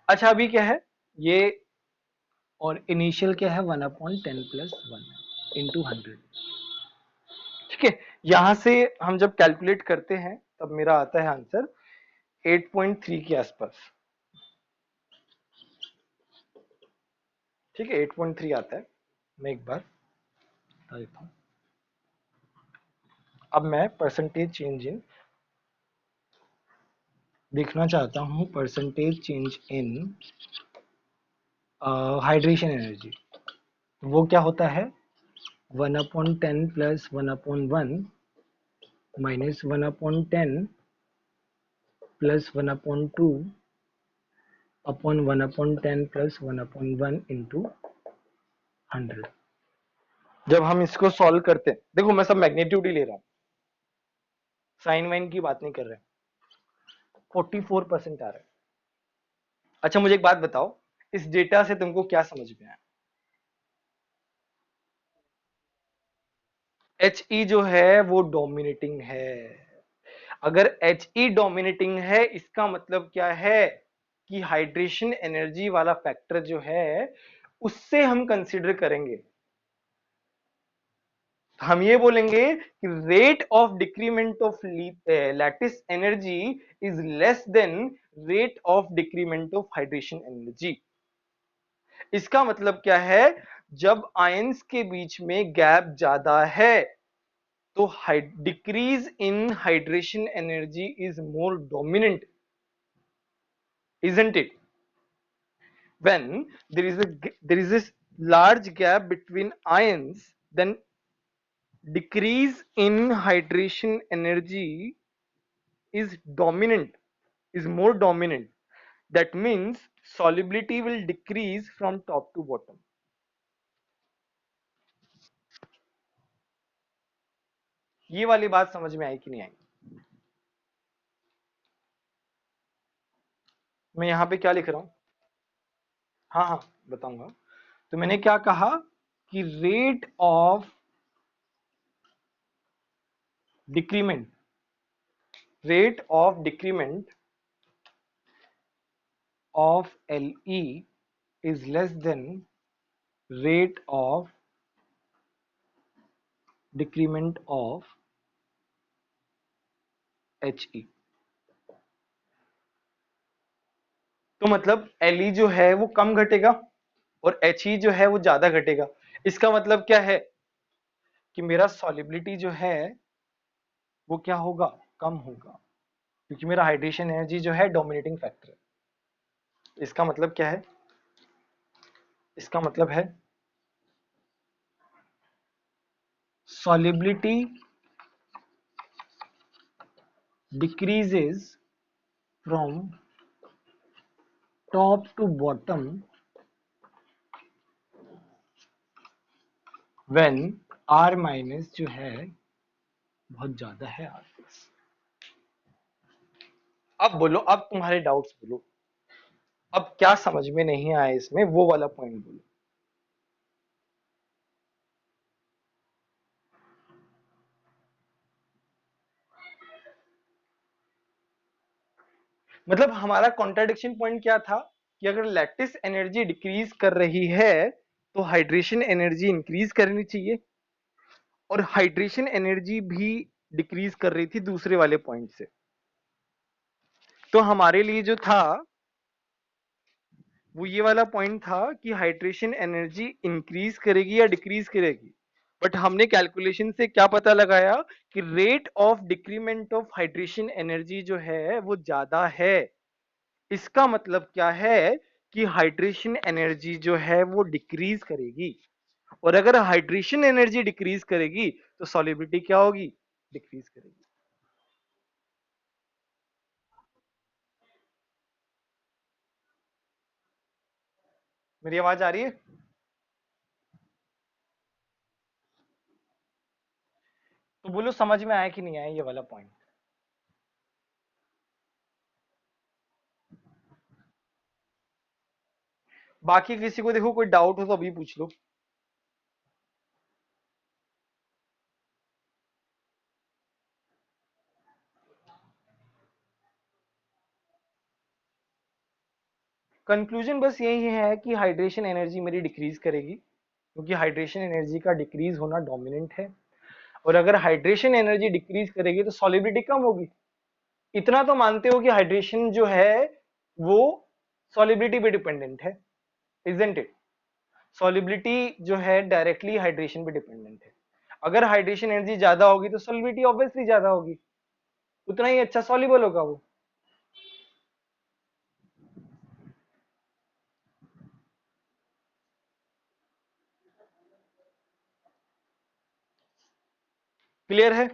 अच्छा अभी क्या है ये, और इनिशियल क्या है 1/10+1 × 100, ठीक है। यहां से हम जब कैलकुलेट करते हैं तब मेरा आता है आंसर 8.3 के आसपास, ठीक है 8.3 आता है। मैं एक बार बता देता हूँ। अब मैं परसेंटेज चेंज इन देखना चाहता हूँ, percentage change in hydration energy. वो क्या होता है 1/10+1/1 -1/10+1/2 अपॉन 1/10+1/1 इंटू 100। जब हम इसको सॉल्व करते हैं, देखो मैं सब मैग्नीट्यूड ही ले रहा हूँ, साइन वाइन की बात नहीं कर रहे हैं। 44% आ रहा है। अच्छा मुझे एक बात बताओ, इस डेटा से तुमको क्या समझ में आया? एच ई जो है वो डोमिनेटिंग है। अगर एच ई डोमिनेटिंग है इसका मतलब क्या है कि हाइड्रेशन एनर्जी वाला फैक्टर जो है उससे हम कंसीडर करेंगे। हम ये बोलेंगे कि rate of decrement of lattice energy is less than rate of decrement of hydration energy. इसका मतलब क्या है, जब आयंस के बीच में गैप ज्यादा है तो decrease in hydration energy is more dominant, isn't it? When there is a large gap between ions, then decrease in hydration energy is dominant, is more dominant. That means solubility will decrease from top to bottom. ये वाली बात समझ में आई कि नहीं आई? मैं यहां पे क्या लिख रहा हूं? हाँ हाँ बताऊंगा। तो मैंने क्या कहा कि decrement rate of decrement of Le is less than rate of decrement of He। तो मतलब Le जो है वो कम घटेगा और He जो है वो ज्यादा घटेगा। इसका मतलब क्या है कि मेरा सॉलिबिलिटी जो है वो क्या होगा, कम होगा, क्योंकि मेरा हाइड्रेशन एनर्जी जो है डोमिनेटिंग फैक्टर है। इसका मतलब क्या है, इसका मतलब है solubility decreases from top to bottom when R minus जो है बहुत ज्यादा है R प्लस। अब बोलो, अब तुम्हारे डाउट्स बोलो, अब क्या समझ में नहीं आया इसमें, वो वाला पॉइंट बोलो। मतलब हमारा कॉन्ट्राडिक्शन पॉइंट क्या था कि अगर लैटिस एनर्जी डिक्रीज कर रही है तो हाइड्रेशन एनर्जी इंक्रीज करनी चाहिए, और हाइड्रेशन एनर्जी भी डिक्रीज कर रही थी दूसरे वाले पॉइंट से। तो हमारे लिए जो था वो ये वाला पॉइंट था कि हाइड्रेशन एनर्जी इंक्रीज करेगी या डिक्रीज करेगी। बट हमने कैलकुलेशन से क्या पता लगाया कि rate of decrement of hydration energy जो है वो ज्यादा है। इसका मतलब क्या है कि हाइड्रेशन एनर्जी जो है वो डिक्रीज करेगी, और अगर हाइड्रेशन एनर्जी डिक्रीज करेगी तो सॉलिबिलिटी क्या होगी, डिक्रीज करेगी। मेरी आवाज आ रही है? तो बोलो समझ में आया कि नहीं आया ये वाला पॉइंट? बाकी किसी को देखो कोई डाउट हो तो अभी पूछ लो। कंक्लूजन बस यही है कि हाइड्रेशन एनर्जी मेरी डिक्रीज करेगी, क्योंकि हाइड्रेशन एनर्जी का डिक्रीज होना डोमिनेंट है। और अगर हाइड्रेशन एनर्जी डिक्रीज करेगी तो सॉलिबिलिटी कम होगी। इतना तो मानते हो कि हाइड्रेशन जो है वो सॉलिबिलिटी पे डिपेंडेंट है, इजंट इट? सॉलिबिलिटी जो है डायरेक्टली हाइड्रेशन पे डिपेंडेंट है। अगर हाइड्रेशन एनर्जी ज्यादा होगी तो सॉलिबिलिटी ऑब्वियसली ज्यादा होगी, उतना ही अच्छा सॉल्युबल होगा वो। क्लियर है?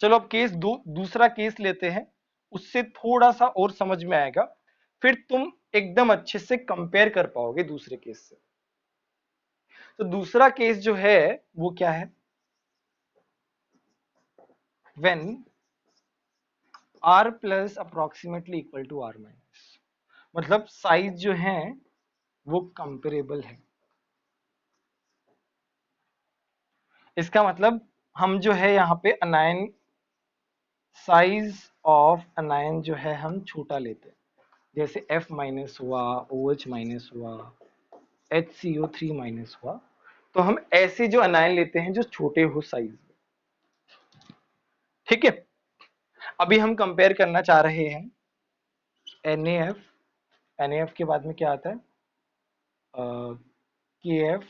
चलो अब केस दूसरा केस लेते हैं, उससे थोड़ा सा और समझ में आएगा, फिर तुम एकदम अच्छे से कंपेयर कर पाओगे दूसरे केस से। तो दूसरा केस जो है वो क्या है? When r plus approximately equal to r minus, मतलब साइज जो है वो कंपेरेबल है। इसका मतलब हम जो है यहाँ पे अनायन, साइज ऑफ अनायन जो है हम छोटा लेते हैं, जैसे F माइनस हुआ, OH माइनस हुआ, HCO3 माइनस हुआ। तो हम ऐसे जो अनायन लेते हैं जो छोटे हो साइज में। ठीक है, अभी हम कंपेयर करना चाह रहे हैं NaF, NaF के बाद में क्या आता है? KF,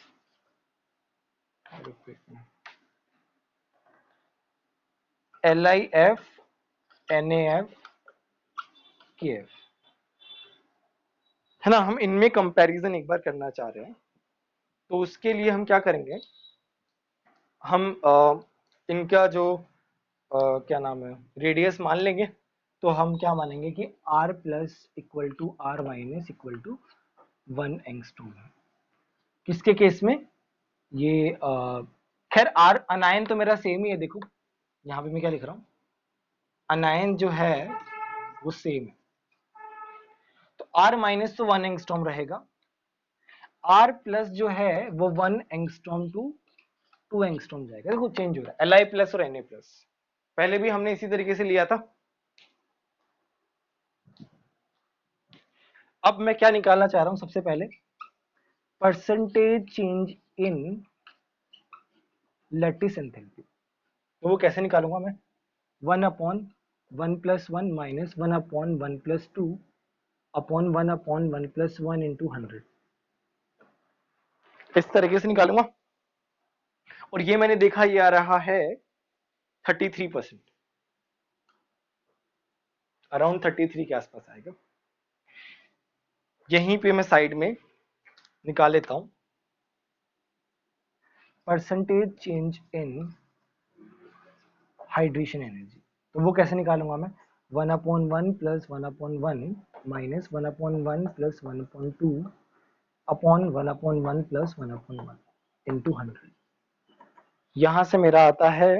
LiF, NaF, KF, है ना? हम इनमें कंपैरिजन एक बार करना चाह रहे हैं। तो उसके लिए हम क्या करेंगे, हम इनका जो क्या नाम है, रेडियस मान लेंगे। तो हम क्या मानेंगे कि r plus equal to r minus equal to 1 angstrom है। किसके केस में? ये खैर r अनायन तो मेरा सेम ही है, देखो यहाँ पे मैं क्या लिख रहा हूँ, अनायन जो है वो सेम है। तो r माइनस तो 1 एंगस्ट्रॉम रहेगा, r प्लस जो है वो 1 एंगस्ट्रॉम टू 2 एंगस्ट्रॉम जाएगा। देखो चेंज हो रहा है, Li प्लस और Na प्लस, पहले भी हमने इसी तरीके से लिया था। अब मैं क्या निकालना चाह रहा हूं, सबसे पहले percentage change in lattice enthalpy. तो वो कैसे निकालूंगा मैं? 1/1 + 1 माइनस 1/1 + 2 अपॉन 1/1 + 1 इंटू 100, इस तरीके से निकालूंगा। और ये मैंने देखा ये आ रहा है 33%, अराउंड 33 के आसपास आएगा। यहीं पे मैं साइड में निकाल लेता हूं percentage change in hydration energy. तो वो कैसे निकालूंगा मैं? 1/1 + 1/1 माइनस 1/1 + 1/2 अपॉन 1/1 + 1/1 इंटू 100। यहां से मेरा आता है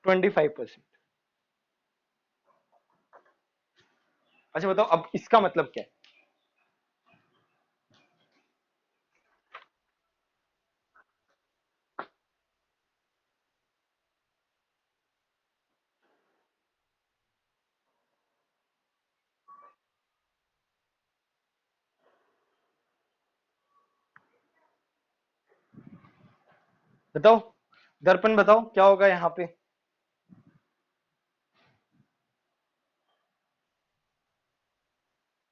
25%। अच्छा बताओ अब इसका मतलब क्या है? बताओ, दर्पण बताओ क्या होगा यहाँ पे?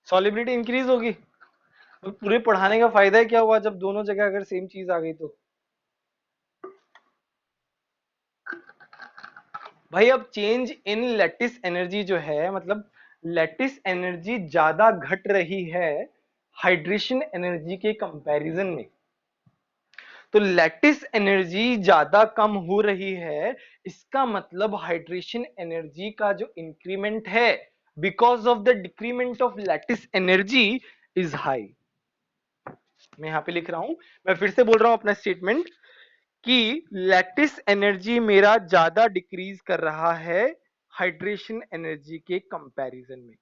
सॉलिबिलिटी इंक्रीज होगी। तो पूरे पढ़ाने का फायदा ही क्या हुआ जब दोनों जगह अगर सेम चीज आ गई तो? भाई अब चेंज इन लैटिस एनर्जी जो है, मतलब लैटिस एनर्जी ज्यादा घट रही है हाइड्रेशन एनर्जी के कंपैरिजन में। तो लैटिस एनर्जी ज्यादा कम हो रही है, इसका मतलब हाइड्रेशन एनर्जी का जो इंक्रीमेंट है because of the decrement of lattice energy is high. मैं यहां पे लिख रहा हूं, मैं फिर से बोल रहा हूं अपना स्टेटमेंट कि लैटिस एनर्जी मेरा ज्यादा डिक्रीज कर रहा है हाइड्रेशन एनर्जी के कंपैरिजन में।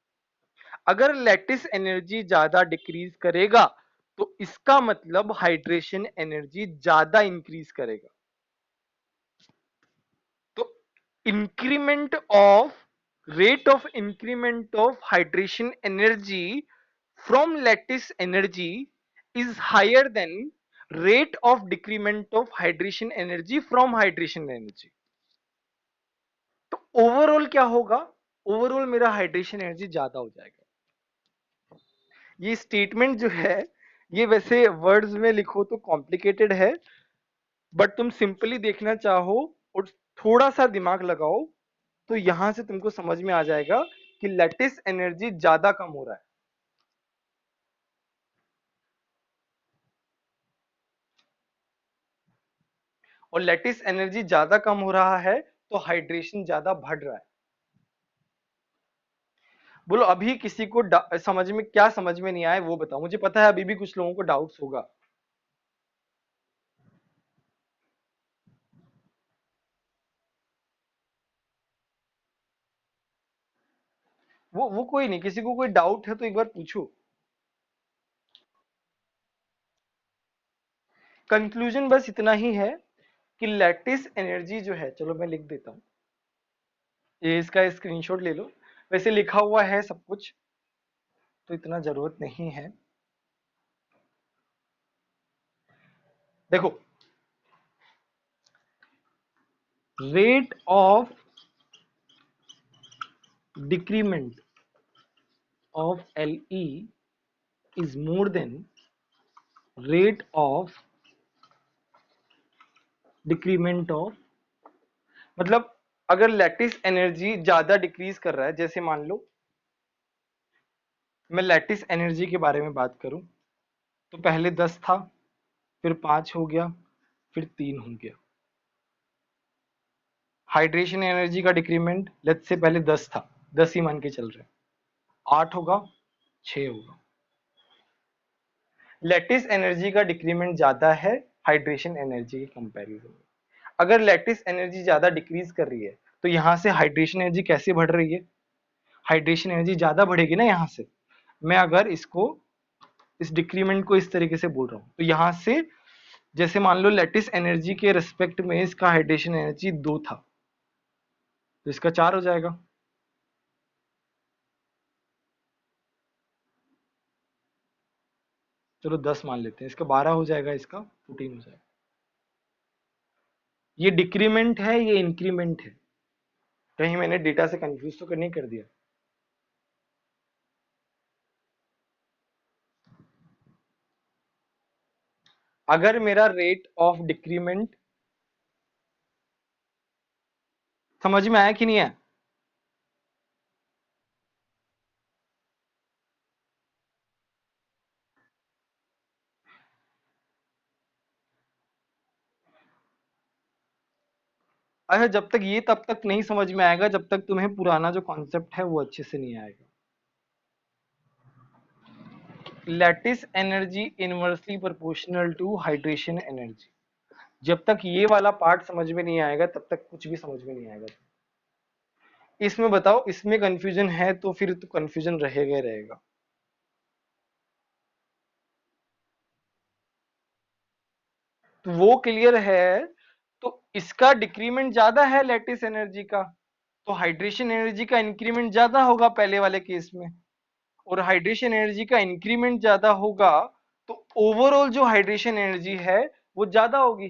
अगर लैटिस एनर्जी ज्यादा डिक्रीज करेगा तो इसका मतलब हाइड्रेशन एनर्जी ज्यादा इंक्रीज करेगा। तो increment of rate of increment of hydration energy from lattice energy is higher than rate of decrement of hydration energy from hydration energy. तो ओवरऑल क्या होगा, ओवरऑल मेरा हाइड्रेशन एनर्जी ज्यादा हो जाएगा. ये स्टेटमेंट जो है ये वैसे वर्ड्स में लिखो तो कॉम्प्लिकेटेड है, बट तुम सिंपली देखना चाहो और थोड़ा सा दिमाग लगाओ तो यहां से तुमको समझ में आ जाएगा कि लैटिस एनर्जी ज्यादा कम हो रहा है. और लैटिस एनर्जी ज्यादा कम हो रहा है तो हाइड्रेशन ज्यादा बढ़ रहा है. बोलो अभी किसी को समझ में क्या समझ में नहीं आया वो बताओ, मुझे पता है अभी भी कुछ लोगों को डाउट्स होगा. वो कोई नहीं, किसी को कोई डाउट है तो एक बार पूछो. कंक्लूजन बस इतना ही है कि लैटिस एनर्जी जो है, चलो मैं लिख देता हूं, ये इसका स्क्रीनशॉट ले लो. वैसे लिखा हुआ है सब कुछ तो इतना जरूरत नहीं है. देखो, rate of decrement of Le is more than rate of decrement of, मतलब अगर लैटिस एनर्जी ज्यादा डिक्रीज कर रहा है, जैसे मान लो मैं लैटिस एनर्जी के बारे में बात करूं तो पहले 10 था, फिर 5 हो गया, फिर 3 हो गया. हाइड्रेशन एनर्जी का डिक्रीमेंट लेट्स से पहले 10 था, 10 ही मान के चल रहे हैं, 8 होगा, 6 होगा. लैटिस एनर्जी का डिक्रीमेंट ज्यादा है हाइड्रेशन एनर्जी के कंपैरिजन में. अगर लैटिस एनर्जी ज्यादा डिक्रीज कर रही है तो यहां से हाइड्रेशन एनर्जी कैसे बढ़ रही है, हाइड्रेशन एनर्जी ज्यादा बढ़ेगी ना यहां से. मैं अगर इसको, इस डिक्रीमेंट को इस तरीके से बोल रहा हूं तो यहां से जैसे मान लो लैटिस एनर्जी के रिस्पेक्ट में इसका हाइड्रेशन एनर्जी 2 था तो इसका 4 हो जाएगा. चलो 10 मान लेते हैं, इसका 12 हो जाएगा, इसका 14 हो जाएगा. ये डिक्रीमेंट है, ये इंक्रीमेंट है. कहीं मैंने डेटा से कंफ्यूज तो नहीं कर दिया. अगर मेरा रेट ऑफ डिक्रीमेंट समझ में आया कि नहीं है. अच्छा, जब तक ये तब तक नहीं समझ में आएगा जब तक तुम्हें पुराना जो कॉन्सेप्ट है वो अच्छे से नहीं आएगा. Lattice energy inversely proportional to hydration energy, जब तक ये वाला पार्ट समझ में नहीं आएगा तब तक कुछ भी समझ में नहीं आएगा. इसमें बताओ, इसमें कंफ्यूजन है तो फिर तो कंफ्यूजन रहेगा ही रहेगा. तो वो क्लियर है. तो इसका डिक्रीमेंट ज्यादा है लैटिस एनर्जी का, तो हाइड्रेशन एनर्जी का इंक्रीमेंट ज्यादा होगा पहले वाले केस में. और हाइड्रेशन एनर्जी का इंक्रीमेंट ज्यादा होगा तो ओवरऑल जो हाइड्रेशन एनर्जी है वो ज्यादा होगी.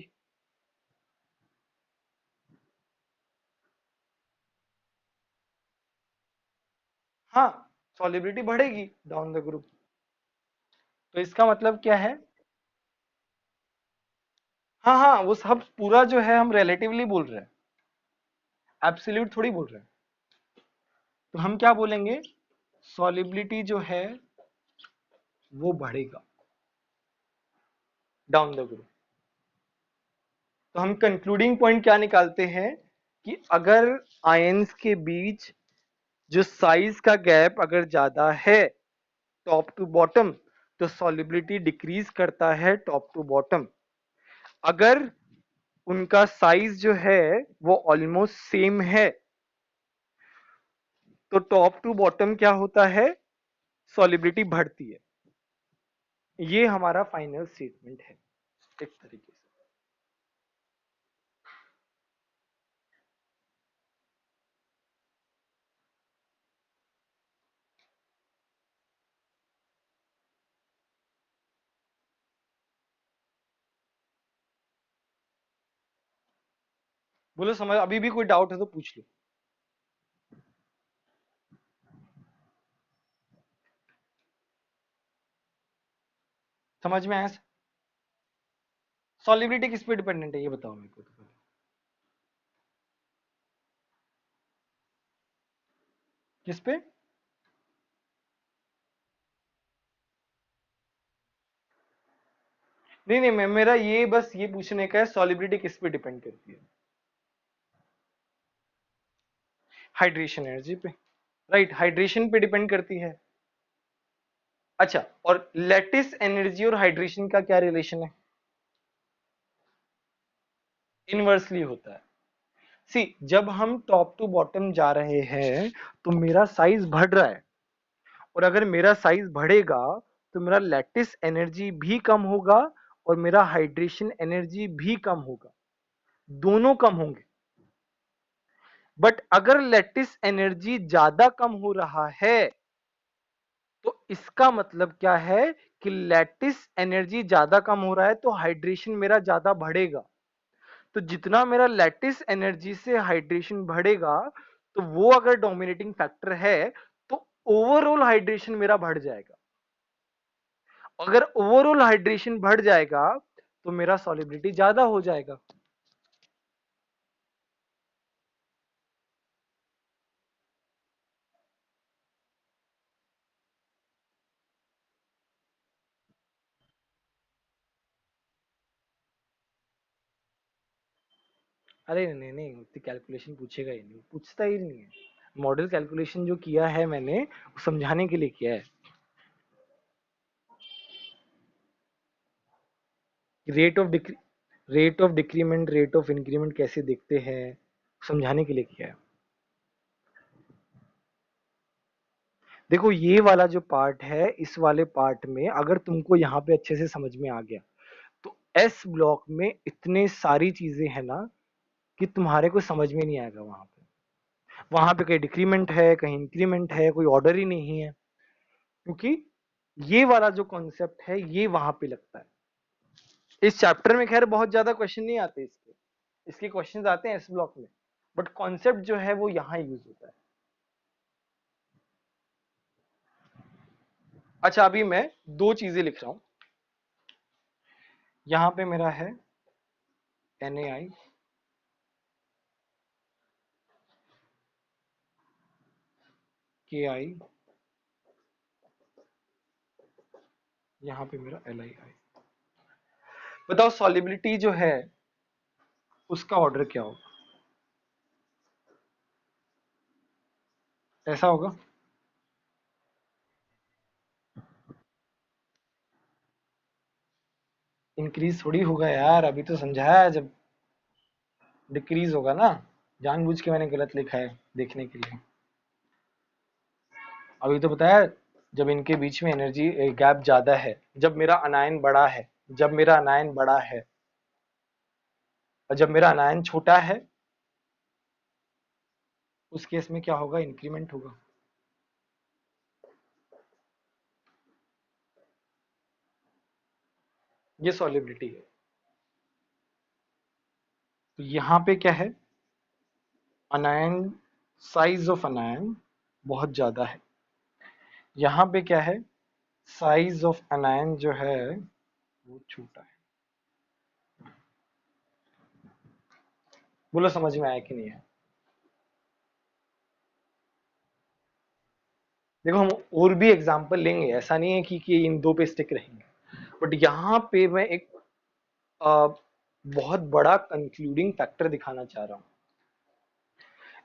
हाँ, सॉलिबिलिटी बढ़ेगी डाउन द ग्रुप. तो इसका मतलब क्या है. हाँ हाँ, वो सब पूरा जो है हम रिलेटिवली बोल रहे हैं, एब्सोल्यूट थोड़ी बोल रहे हैं. तो हम क्या बोलेंगे, सॉलिबिलिटी जो है वो बढ़ेगा डाउन द ग्रुप. तो हम कंक्लूडिंग पॉइंट क्या निकालते हैं कि अगर आयंस के बीच जो साइज का गैप अगर ज्यादा है टॉप टू बॉटम तो सॉलिबिलिटी डिक्रीज करता है टॉप टू बॉटम. अगर उनका साइज जो है वो ऑलमोस्ट सेम है तो टॉप टू बॉटम क्या होता है, सॉलिबिलिटी बढ़ती है. ये हमारा फाइनल स्टेटमेंट है एक तरीके से. बोलो समझ, अभी भी कोई डाउट है तो पूछ लो। समझ में आया? सॉलिबिलिटी किस पे डिपेंडेंट है ये बताओ मेरे को तो। किस पे? नहीं नहीं, मैं मेरा ये बस ये पूछने का है, सॉलिबिलिटी किस पे डिपेंड करती है? हाइड्रेशन एनर्जी पे। राइट, हाइड्रेशन पे डिपेंड करती है। अच्छा, और लैटिस एनर्जी और हाइड्रेशन का क्या रिलेशन है? इनवर्सली होता है। सी, जब हम टॉप टू बॉटम जा रहे हैं तो मेरा साइज बढ़ रहा है, और अगर मेरा साइज बढ़ेगा तो मेरा लैटिस एनर्जी भी कम होगा और मेरा हाइड्रेशन एनर्जी भी कम होगा, दोनों कम होंगे। बट अगर लैटिस एनर्जी ज्यादा कम हो रहा है तो इसका मतलब क्या है कि लैटिस एनर्जी ज्यादा कम हो रहा है तो हाइड्रेशन मेरा ज्यादा बढ़ेगा। तो जितना मेरा लैटिस एनर्जी से हाइड्रेशन बढ़ेगा, तो वो अगर डोमिनेटिंग फैक्टर है तो ओवरऑल हाइड्रेशन मेरा बढ़ जाएगा। अगर ओवरऑल हाइड्रेशन बढ़ जाएगा तो मेरा सॉलिबिलिटी ज्यादा हो जाएगा। अरे नहीं नहीं, उतनी कैलकुलेशन पूछेगा ही नहीं, पूछता ही नहीं है। मॉडल कैलकुलेशन जो किया है मैंने, वो समझाने के लिए किया है। Rate of decrement, rate of increment कैसे देखते हैं, समझाने के लिए किया है। देखो ये वाला जो पार्ट है, इस वाले पार्ट में अगर तुमको यहाँ पे अच्छे से समझ में आ गया तो एस ब्लॉक में इतने सारी चीजें हैं ना कि तुम्हारे को समझ में नहीं आएगा। वहां पे कहीं डिक्रीमेंट है, कहीं इंक्रीमेंट है, कोई ऑर्डर ही नहीं है, क्योंकि ये वाला जो कॉन्सेप्ट है ये वहां पे लगता है। इस चैप्टर में खैर बहुत ज्यादा क्वेश्चन नहीं आते इसके, इसके क्वेश्चंस आते हैं एस ब्लॉक में, बट कॉन्सेप्ट जो है वो यहाँ यूज होता है। अच्छा, अभी मैं दो चीजें लिख रहा हूं। यहाँ पे मेरा है NaI, KI, यहाँ पे मेरा LiI। बताओ सॉलिबिलिटी जो है उसका ऑर्डर क्या होगा? ऐसा होगा? इंक्रीज थोड़ी होगा यार, अभी तो समझाया है, जब डिक्रीज होगा ना। जानबूझ के मैंने गलत लिखा है देखने के लिए। अभी तो बताया, जब इनके बीच में एनर्जी गैप ज्यादा है, जब मेरा अनायन बड़ा है, जब मेरा अनायन बड़ा है और जब मेरा अनायन छोटा है, उस केस में क्या होगा? इंक्रीमेंट होगा। ये सॉलिबिलिटी है। तो यहाँ पे क्या है? अनायन, साइज ऑफ अनायन बहुत ज्यादा है। यहाँ पे क्या है? साइज ऑफ अनायन जो है वो छोटा है। बोलो समझ में आया कि नहीं है? देखो हम और भी एग्जांपल लेंगे, ऐसा नहीं है कि इन दो पे स्टिक रहेंगे, बट यहाँ पे मैं एक अ, बहुत बड़ा कंक्लूडिंग फैक्टर दिखाना चाह रहा हूँ।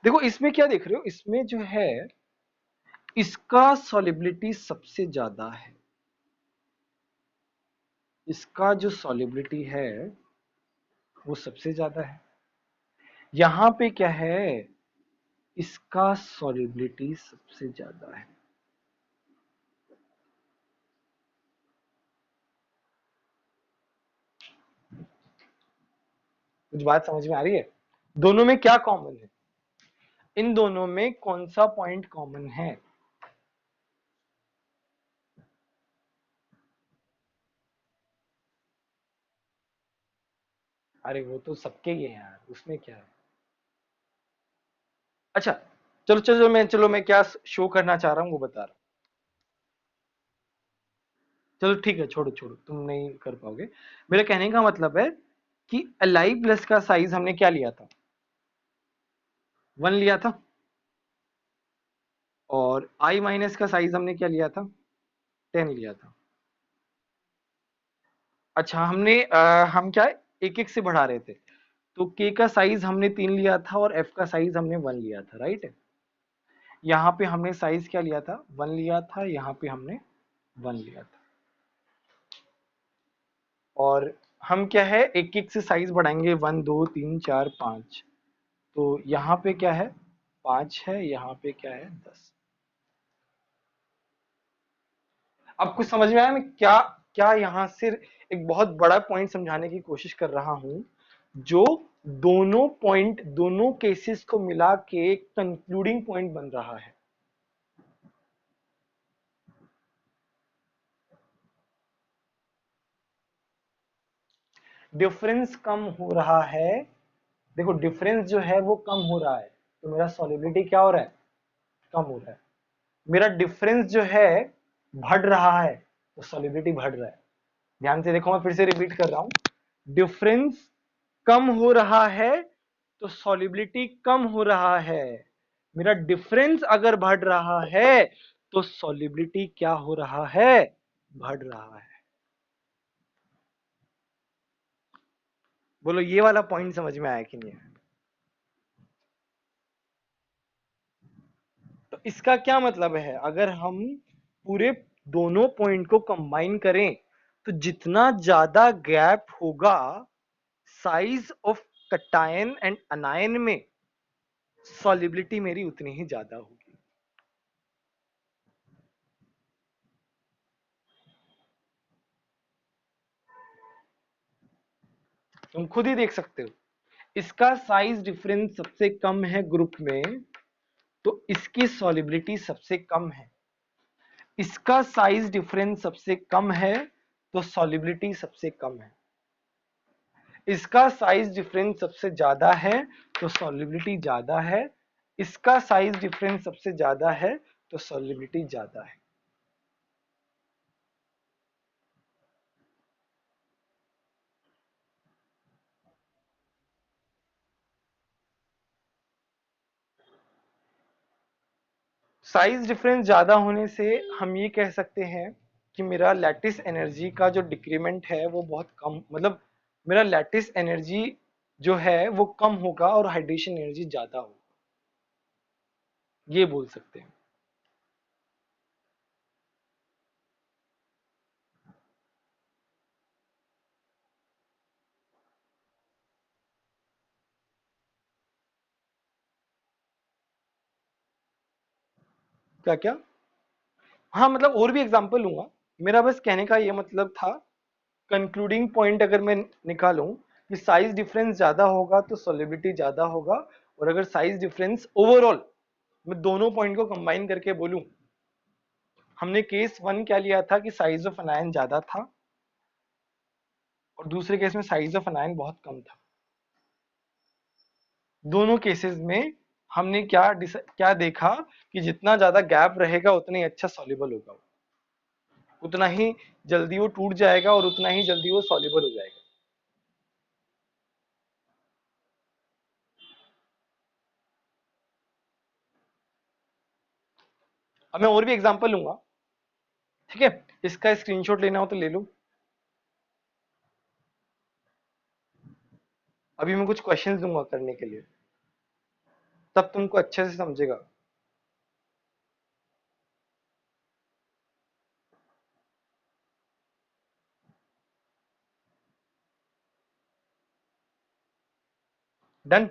देखो इसमें क्या देख रहे हो, इसमें जो है इसका सॉलिबिलिटी सबसे ज्यादा है। इसका जो सॉलिबिलिटी है वो सबसे ज्यादा है। यहाँ पे क्या है? इसका सॉलिबिलिटी सबसे ज्यादा है। कुछ बात समझ में आ रही है? दोनों में क्या कॉमन है? इन दोनों में कौन सा पॉइंट कॉमन है? अरे वो तो सबके ही है यार, उसमें क्या है। अच्छा, चलो मैं क्या शो करना चाह रहा हूँ वो बता रहा हूँ। चलो ठीक है, छोड़ो छोड़ो, तुम नहीं कर पाओगे। मेरे कहने का मतलब है कि Li प्लस का साइज हमने क्या लिया था, 1 लिया था। और I माइनस का साइज हमने क्या लिया था, 10 लिया था। अच्छा, हम क्या एक एक से बढ़ा रहे थे, तो K का साइज हमने 3 लिया था और F का साइज हमने 1 लिया था, राइट। यहाँ पे हमने साइज क्या लिया था, 1 लिया था, यहाँ पे हमने 1 लिया था। और हम क्या है एक एक से साइज बढ़ाएंगे, 1 2 3 4 5। तो यहाँ पे क्या है 5 है, यहाँ पे क्या है 10। अब कुछ समझ में आया मैं क्या क्या यहाँ से एक बहुत बड़ा पॉइंट समझाने की कोशिश कर रहा हूं, जो दोनों पॉइंट दोनों केसेस को मिला के एक कंक्लूडिंग पॉइंट बन रहा है। डिफरेंस कम हो रहा है, देखो डिफरेंस जो है वो कम हो रहा है, तो मेरा सॉलिबिलिटी क्या हो रहा है, कम हो रहा है। मेरा डिफरेंस जो है बढ़ रहा है, तो सॉलिबिलिटी बढ़ रहा है। ध्यान से देखो, मैं फिर से रिपीट कर रहा हूं, डिफरेंस कम हो रहा है तो सॉलिबिलिटी कम हो रहा है। मेरा डिफरेंस अगर बढ़ रहा है तो सॉलिबिलिटी क्या हो रहा है, बढ़ रहा है। बोलो ये वाला पॉइंट समझ में आया कि नहीं है। तो इसका क्या मतलब है, अगर हम पूरे दोनों पॉइंट को कंबाइन करें तो जितना ज्यादा गैप होगा साइज ऑफ कटायन एंड अनायन में, सॉलिबिलिटी मेरी उतनी ही ज्यादा होगी। तुम खुद ही देख सकते हो, इसका साइज डिफरेंस सबसे कम है ग्रुप में, तो इसकी सॉलिबिलिटी सबसे कम है। इसका साइज डिफरेंस सबसे कम है तो सॉलिबिलिटी सबसे कम है। इसका साइज डिफरेंस सबसे ज्यादा है तो सॉलिबिलिटी ज्यादा है। इसका साइज डिफरेंस सबसे ज्यादा है तो सॉलिबिलिटी ज्यादा है। साइज डिफरेंस ज्यादा होने से हम ये कह सकते हैं कि मेरा लैटिस एनर्जी का जो डिक्रीमेंट है वो बहुत कम, मतलब मेरा लैटिस एनर्जी जो है वो कम होगा और हाइड्रेशन एनर्जी ज्यादा होगा, ये बोल सकते हैं। क्या क्या, हाँ मतलब और भी एग्जांपल लूंगा। मेरा बस कहने का ये मतलब था, कंक्लूडिंग पॉइंट अगर मैं निकालूं कि साइज डिफरेंस ज्यादा होगा तो सॉलिबिलिटी ज्यादा होगा, और अगर साइज डिफरेंस ओवरऑल मैं दोनों पॉइंट को कंबाइन करके बोलूं, हमने केस 1 क्या लिया था कि साइज ऑफ अनायन ज्यादा था, और दूसरे केस में साइज ऑफ अनायन बहुत कम था। दोनों केसेस में हमने क्या देखा कि जितना ज्यादा गैप रहेगा उतना ही अच्छा सॉल्युबल होगा, उतना ही जल्दी वो टूट जाएगा और उतना ही जल्दी वो सॉल्युबल हो जाएगा। अब मैं और भी एग्जांपल लूंगा, ठीक है। इसका स्क्रीनशॉट लेना हो तो ले लो। अभी मैं कुछ क्वेश्चंस दूंगा करने के लिए, तब तुमको अच्छे से समझेगा। डन।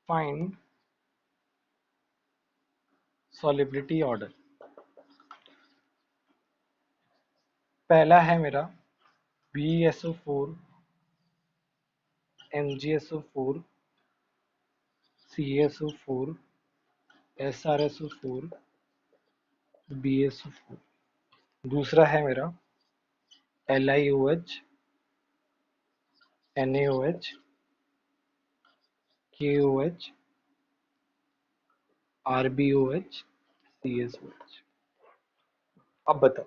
Find solubility order. पहला है मेरा BeSO4 MgSO4 CaSO4 SrSO4 BsO4, दूसरा है मेरा LiOH NaOH KOH RbOH CsOH। अब बताओ,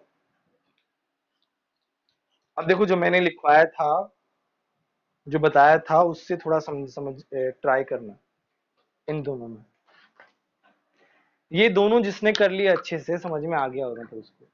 अब देखो जो मैंने लिखवाया था, जो बताया था उससे थोड़ा समझ समझ ट्राई करना इन दोनों में। ये दोनों जिसने कर लिया अच्छे से समझ में आ गया होगा तो उसको।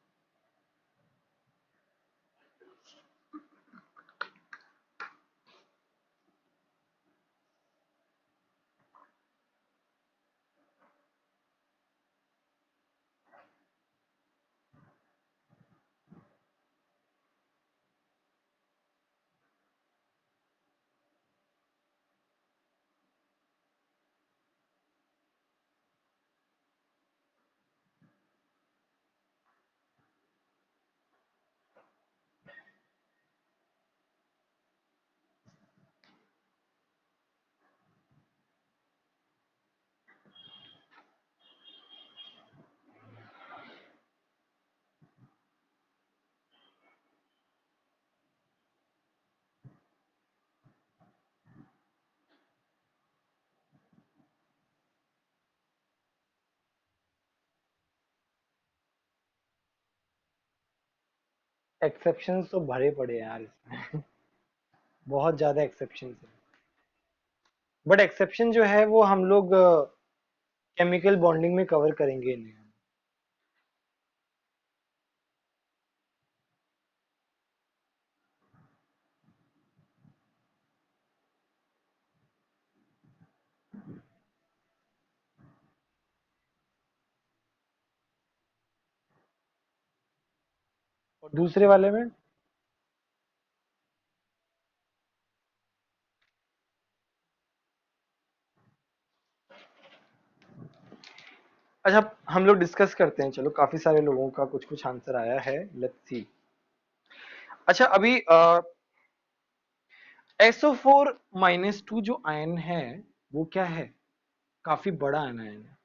एक्सेप्शंस तो भरे पड़े हैं यार इसमें। बहुत ज्यादा एक्सेप्शंस है। बट एक्सेप्शन जो है वो हम लोग केमिकल बॉन्डिंग में कवर करेंगे इन्हें। और दूसरे वाले में, अच्छा हम लोग डिस्कस करते हैं, चलो काफी सारे लोगों का कुछ कुछ आंसर आया है, लेट्स सी। अच्छा अभी SO4-2 जो आयन है वो क्या है, काफी बड़ा आयन है।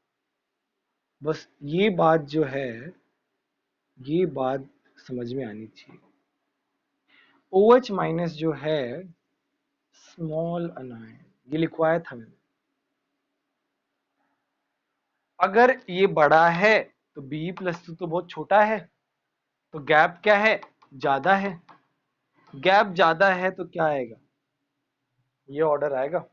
बस ये बात जो है, ये बात समझ में आनी चाहिए। OH- जो है स्मॉल अनायन, ये लिखवाया था मैंने। अगर ये बड़ा है तो B+2 तो बहुत छोटा है, तो गैप क्या है, ज्यादा है। गैप ज्यादा है तो क्या आएगा, ये ऑर्डर आएगा।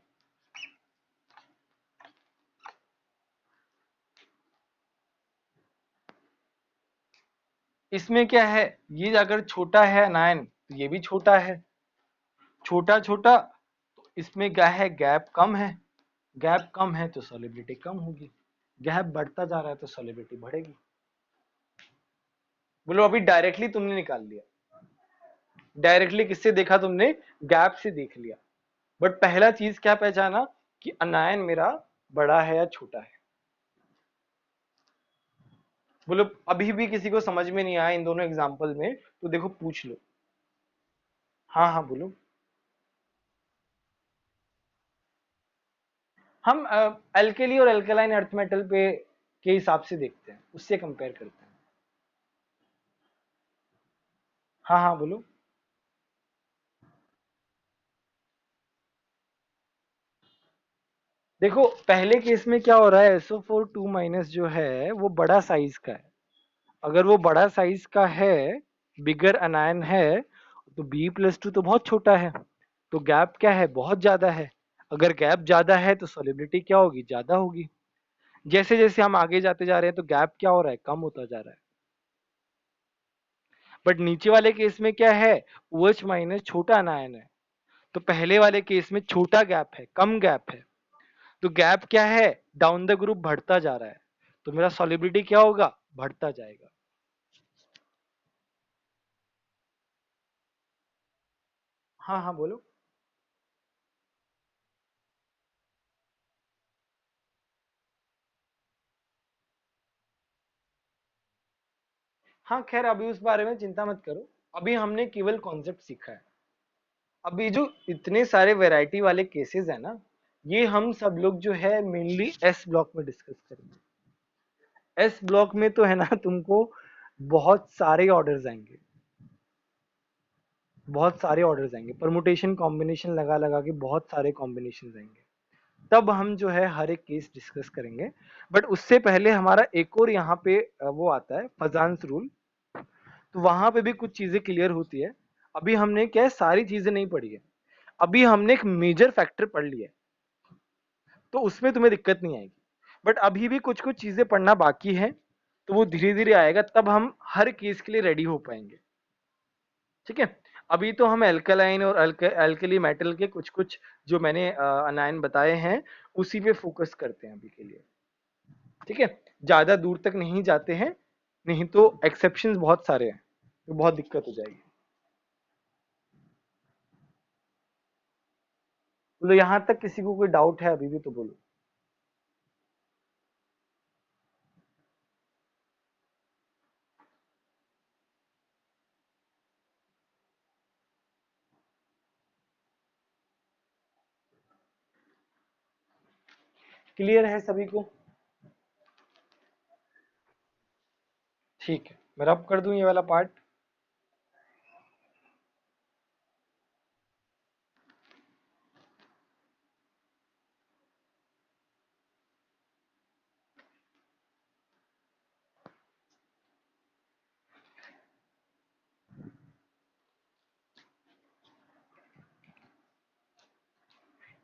इसमें क्या है, ये अगर छोटा है अनायन तो ये भी छोटा है, छोटा छोटा, तो इसमें क्या है, गैप कम है। गैप कम है तो सॉलिबिलिटी कम होगी। गैप बढ़ता जा रहा है तो सॉलिबिलिटी बढ़ेगी। बोलो अभी डायरेक्टली तुमने निकाल लिया, डायरेक्टली किससे देखा तुमने, गैप से देख लिया। बट पहला चीज क्या पहचाना कि अनायन मेरा बड़ा है या छोटा है। बोलो अभी भी किसी को समझ में नहीं आया इन दोनों एग्जांपल में तो देखो पूछ लो। हाँ हाँ बोलो। हम एल्केली और एल्केलाइन अर्थ मेटल पे के हिसाब से देखते हैं, उससे कंपेयर करते हैं। हाँ हाँ बोलो। देखो पहले केस में क्या हो रहा है, SO4-2- जो है वो बड़ा साइज का है। अगर वो बड़ा साइज का है, बिगर अनायन है, तो B+2 तो बहुत छोटा है, तो गैप क्या है, बहुत ज्यादा है। अगर गैप ज्यादा है तो सॉलिबिलिटी क्या होगी, ज्यादा होगी। जैसे जैसे हम आगे जाते जा रहे हैं तो गैप क्या हो रहा है, कम होता जा रहा है। बट नीचे वाले केस में क्या है, OH- छोटा अनायन है, तो पहले वाले केस में छोटा गैप है, कम गैप है, तो गैप क्या है, डाउन द ग्रुप बढ़ता जा रहा है, तो मेरा सॉलिबिलिटी क्या होगा, बढ़ता जाएगा। हाँ हाँ बोलो। हाँ खैर अभी उस बारे में चिंता मत करो, अभी हमने केवल कॉन्सेप्ट सीखा है। अभी जो इतने सारे वैरायटी वाले केसेस है ना, ये हम सब लोग जो है मेनली एस ब्लॉक में डिस्कस करेंगे। एस ब्लॉक में तो है ना तुमको बहुत सारे ऑर्डर्स आएंगे, बहुत सारे ऑर्डर्स आएंगे, परमुटेशन कॉम्बिनेशन लगा लगा के बहुत सारे कॉम्बिनेशन आएंगे। तब हम जो है हर एक केस डिस्कस करेंगे। बट उससे पहले हमारा एक और यहाँ पे वो आता है फजान्स रूल। तो वहां पे भी कुछ चीजें क्लियर होती है। अभी हमने क्या है, सारी चीजें नहीं पढ़ी है, अभी हमने एक मेजर फैक्टर पढ़ लिया है, तो उसमें तुम्हें दिक्कत नहीं आएगी। बट अभी भी कुछ कुछ चीजें पढ़ना बाकी है, तो वो धीरे धीरे आएगा, तब हम हर केस के लिए रेडी हो पाएंगे। ठीक है। अभी तो हम एल्कलाइन और एल्कली मेटल के कुछ कुछ जो मैंने अनायन बताए हैं उसी पे फोकस करते हैं अभी के लिए। ठीक है। ज्यादा दूर तक नहीं जाते हैं, नहीं तो एक्सेप्शंस बहुत सारे हैं, तो बहुत दिक्कत हो जाएगी। बोलो यहां तक किसी को कोई डाउट है अभी भी तो बोलो। क्लियर है सभी को? ठीक है, मैं रब कर दूं ये वाला पार्ट।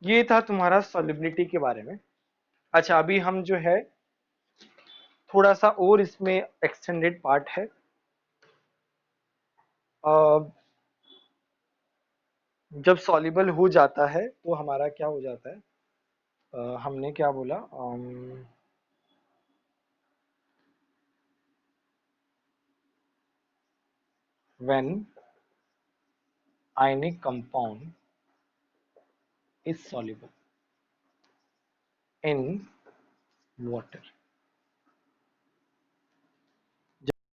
ये था तुम्हारा सॉलिबिलिटी के बारे में। अच्छा, अभी हम जो है थोड़ा सा और इसमें एक्सटेंडेड पार्ट है। अ, जब सॉल्युबल हो जाता है तो हमारा क्या हो जाता है, हमने क्या बोला, when ionic compound is soluble in water।